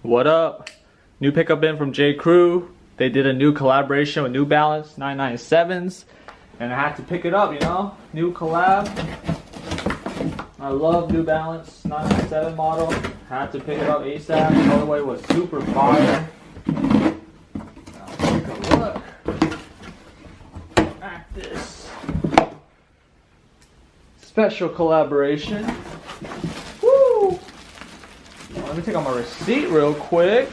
What up? New pickup in from J.Crew. They did a new collaboration with New Balance 997s, and I had to pick it up, you know? New collab. I love New Balance 997 model. Had to pick it up ASAP. The colorway was super fire. Now take a look at this special collaboration. Woo! Let me take out my receipt real quick.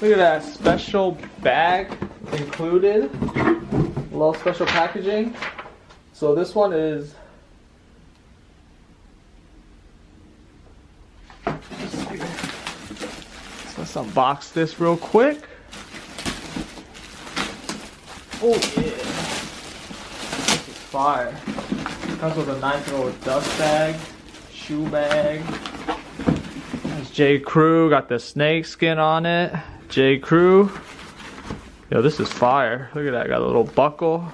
Look at that special bag included. A little special packaging. So this one is. Let's unbox this real quick. Oh yeah. This is fire. Comes with a nice little dust bag, shoe bag. There's J.Crew, got the snake skin on it. J.Crew. Yo, this is fire. Look at that, got a little buckle.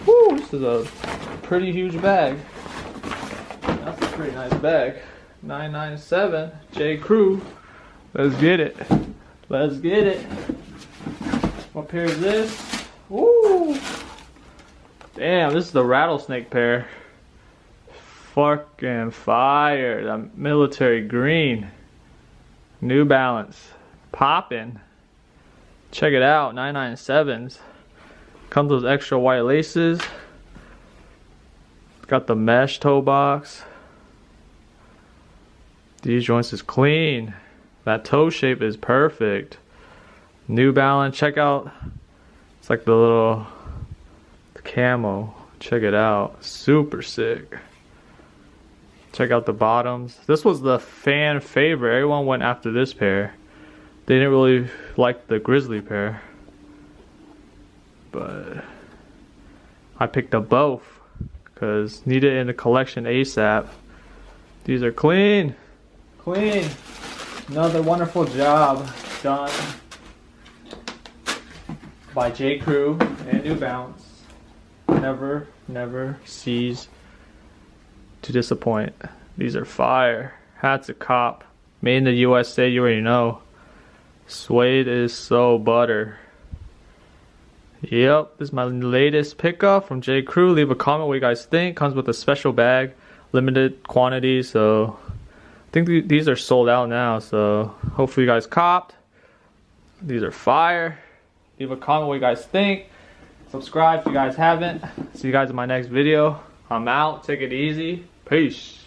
Woo, this is a pretty huge bag. That's a pretty nice bag. 997 J.Crew. Let's get it. Let's get it. What pair is this? Woo! Damn, this is the Rattlesnake pair. Fucking fire. The military green. New Balance. Poppin'. Check it out. 997s. Comes with extra white laces. Got the mesh toe box. These joints is clean. That toe shape is perfect. New Balance. Check out. It's like the little camo. Check it out. Super sick. Check out the bottoms. This was the fan favorite. Everyone went after this pair. They didn't really like the grizzly pair, but I picked up both because needed in the collection ASAP. These are clean. Clean. Another wonderful job done by J.Crew and New Balance. Never cease to disappoint. These are fire. Hats a cop. Made in the USA, you already know. Suede is so butter. Yep, this is my latest pickup from J.Crew. Leave a comment what you guys think. Comes with a special bag. Limited quantity, so I think these are sold out now, so hopefully you guys copped. These are fire. Leave a comment what you guys think. Subscribe if you guys haven't. See you guys in my next video. I'm out. Take it easy. Peace.